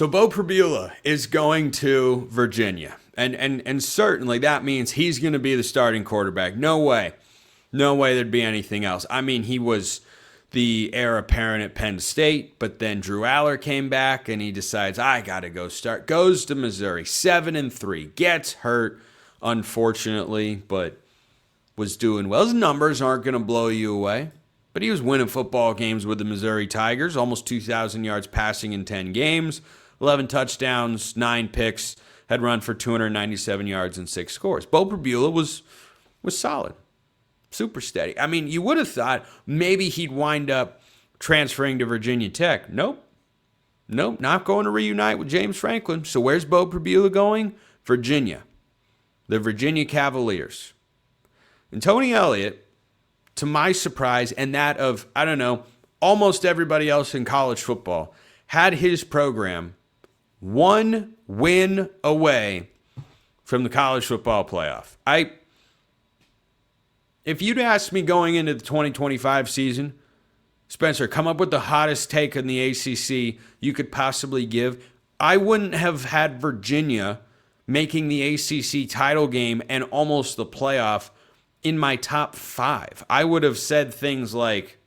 So Beau Pribula is going to Virginia. And certainly that means he's going to be the starting quarterback. No way. No way there'd be anything else. I mean, he was the heir apparent at Penn State, but then Drew Aller came back and he decides, I got to go start. Goes to Missouri, 7-3. Gets hurt, unfortunately, but was doing well. His numbers aren't going to blow you away, but he was winning football games with the Missouri Tigers, almost 2,000 yards passing in 10 games, 11 touchdowns, 9 picks, had run for 297 yards and 6 scores. Beau Pribula was solid. Super steady. I mean, you would have thought maybe he'd wind up transferring to Virginia Tech. Nope, not going to reunite with James Franklin. So where's Beau Pribula going? Virginia. The Virginia Cavaliers. And Tony Elliott, to my surprise and that of, I don't know, almost everybody else in college football, had his program one win away from the college football playoff. If you'd asked me going into the 2025 season, Spencer, come up with the hottest take in the ACC you could possibly give, I wouldn't have had Virginia making the ACC title game and almost the playoff in my top 5. I would have said things like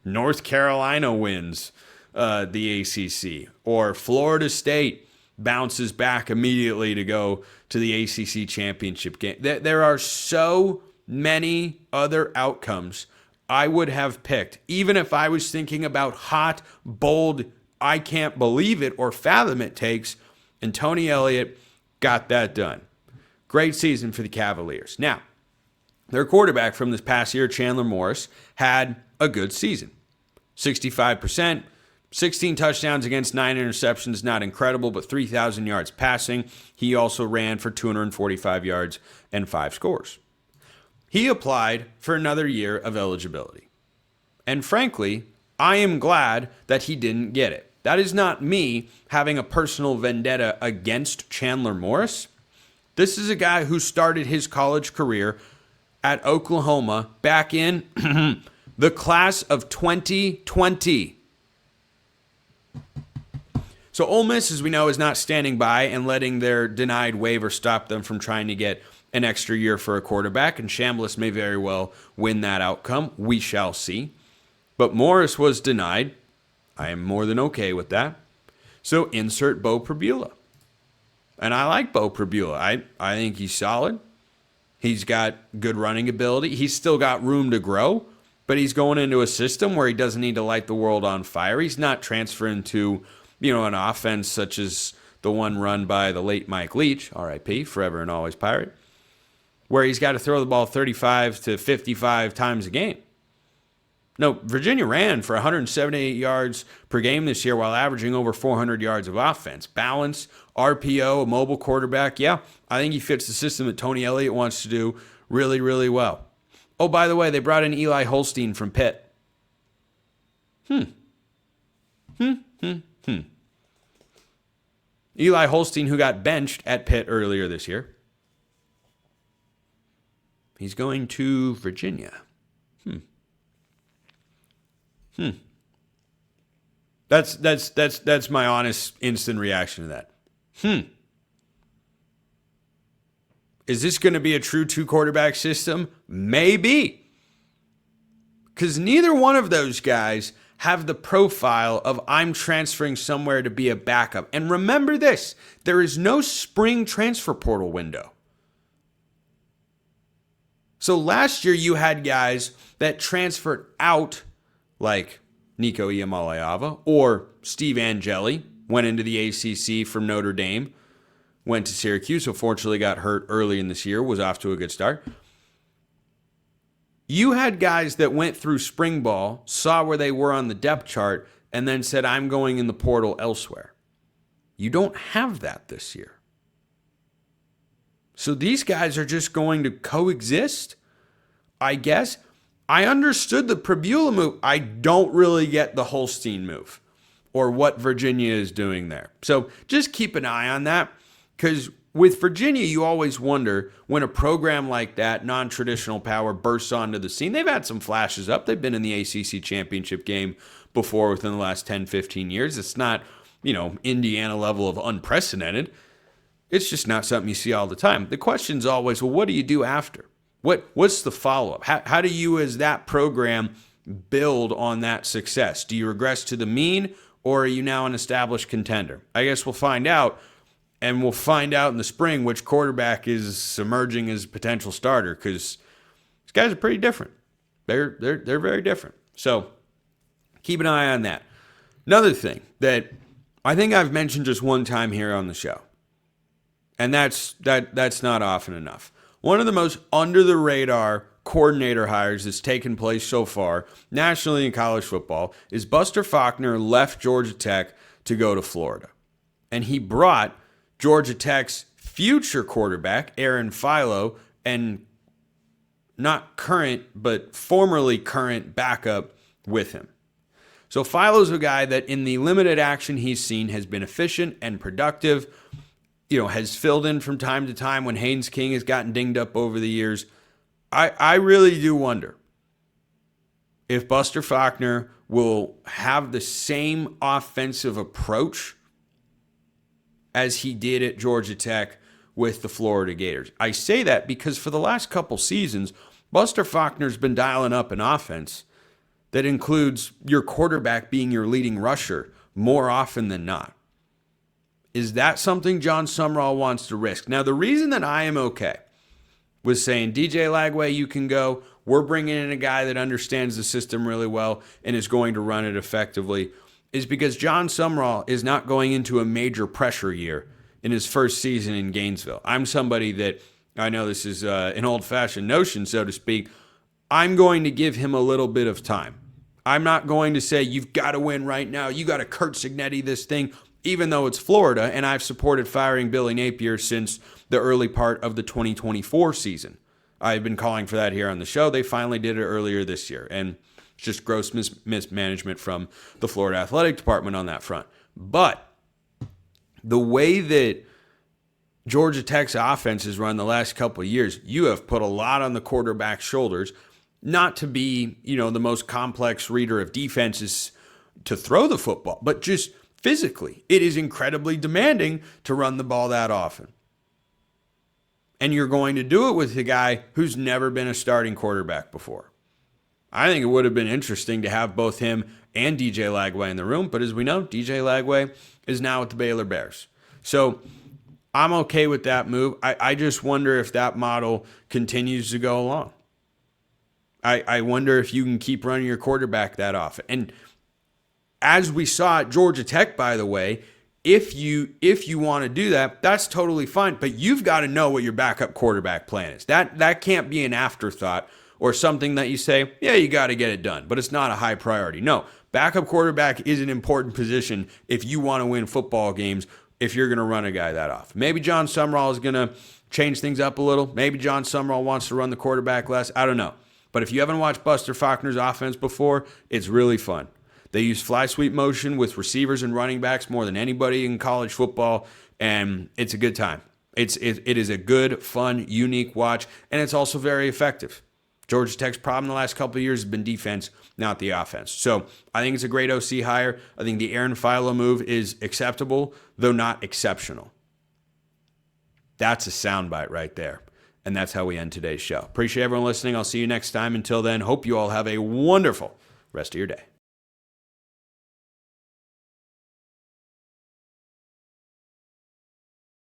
North Carolina wins the ACC, or Florida State bounces back immediately to go to the ACC championship game. There are so many other outcomes I would have picked, even if I was thinking about hot, bold, I can't believe it or fathom it takes, and Tony Elliott got that done. Great season for the Cavaliers. Now, their quarterback from this past year, Chandler Morris, had a good season. 65%, 16 touchdowns against 9 interceptions, not incredible, but 3,000 yards passing. He also ran for 245 yards and 5 scores. He applied for another year of eligibility. And frankly, I am glad that he didn't get it. That is not me having a personal vendetta against Chandler Morris. This is a guy who started his college career at Oklahoma back in the class of 2020. So Ole Miss, as we know, is not standing by and letting their denied waiver stop them from trying to get an extra year for a quarterback, and Chambliss may very well win that outcome. We shall see. But Morris was denied. I am more than okay with that. So insert Beau Pribula. And I like Beau Pribula. I think he's solid. He's got good running ability. He's still got room to grow, but he's going into a system where he doesn't need to light the world on fire. He's not transferring to, an offense such as the one run by the late Mike Leach, RIP, forever and always Pirate, where he's got to throw the ball 35 to 55 times a game. No, Virginia ran for 178 yards per game this year while averaging over 400 yards of offense. Balance, RPO, a mobile quarterback. Yeah, I think he fits the system that Tony Elliott wants to do really, really well. Oh, by the way, they brought in Eli Holstein from Pitt. Eli Holstein, who got benched at Pitt earlier this year. He's going to Virginia. That's my honest instant reaction to that. Is this going to be a true 2-quarterback system? Maybe. Because neither one of those guys have the profile of I'm transferring somewhere to be a backup. And remember this, there is no spring transfer portal window. So last year you had guys that transferred out, like Nico Iamaleava or Steve Angeli, went into the ACC from Notre Dame, went to Syracuse, unfortunately got hurt early in this year, was off to a good start. You had guys that went through spring ball, saw where they were on the depth chart, and then said, I'm going in the portal elsewhere. You don't have that this year. So these guys are just going to coexist, I guess. I understood the Pribula move. I don't really get the Holstein move or what Virginia is doing there. So just keep an eye on that, because with Virginia, you always wonder when a program like that, non-traditional power, bursts onto the scene. They've had some flashes up. They've been in the ACC championship game before within the last 10, 15 years. It's not Indiana level of unprecedented. It's just not something you see all the time. The question's always, well, what do you do after? What's the follow-up? How do you, as that program, build on that success? Do you regress to the mean, or are you now an established contender? I guess we'll find out, and we'll find out in the spring which quarterback is emerging as a potential starter, because these guys are pretty different. They're very different. So keep an eye on that. Another thing that I think I've mentioned just one time here on the show, and that's not often enough. One of the most under-the-radar coordinator hires that's taken place so far nationally in college football is Buster Faulkner left Georgia Tech to go to Florida. And he brought Georgia Tech's future quarterback, Aaron Philo, and not current, but formerly current backup with him. So Philo's a guy that in the limited action he's seen has been efficient and productive, has filled in from time to time when Haynes King has gotten dinged up over the years. I really do wonder if Buster Faulkner will have the same offensive approach as he did at Georgia Tech with the Florida Gators. I say that because for the last couple seasons, Buster Faulkner's been dialing up an offense that includes your quarterback being your leading rusher more often than not. Is that something John Sumrall wants to risk? Now, the reason that I am okay with saying, DJ Lagway, you can go, we're bringing in a guy that understands the system really well and is going to run it effectively, is because John Sumrall is not going into a major pressure year in his first season in Gainesville. I'm somebody that, I know this is an old-fashioned notion, so to speak, I'm going to give him a little bit of time. I'm not going to say, you've got to win right now, you got to Kurt Signetti this thing, even though it's Florida, and I've supported firing Billy Napier since the early part of the 2024 season. I've been calling for that here on the show. They finally did it earlier this year, and it's just gross mismanagement from the Florida Athletic Department on that front. But the way that Georgia Tech's offense has run the last couple of years, you have put a lot on the quarterback's shoulders, not to be, the most complex reader of defenses to throw the football, but just physically, it is incredibly demanding to run the ball that often. And you're going to do it with a guy who's never been a starting quarterback before. I think it would have been interesting to have both him and DJ Lagway in the room, but as we know, DJ Lagway is now with the Baylor Bears. So I'm okay with that move. I just wonder if that model continues to go along. I wonder if you can keep running your quarterback that often. And as we saw at Georgia Tech, by the way, if you want to do that, that's totally fine. But you've got to know what your backup quarterback plan is. That can't be an afterthought or something that you say, yeah, you got to get it done, but it's not a high priority. No, backup quarterback is an important position if you want to win football games, if you're going to run a guy that off. Maybe John Sumrall is going to change things up a little. Maybe John Sumrall wants to run the quarterback less. I don't know. But if you haven't watched Buster Faulkner's offense before, it's really fun. They use fly sweep motion with receivers and running backs more than anybody in college football, and it's a good time. It is a good, fun, unique watch, and it's also very effective. Georgia Tech's problem the last couple of years has been defense, not the offense. So I think it's a great OC hire. I think the Aaron Philo move is acceptable, though not exceptional. That's a soundbite right there. And that's how we end today's show. Appreciate everyone listening. I'll see you next time. Until then, hope you all have a wonderful rest of your day.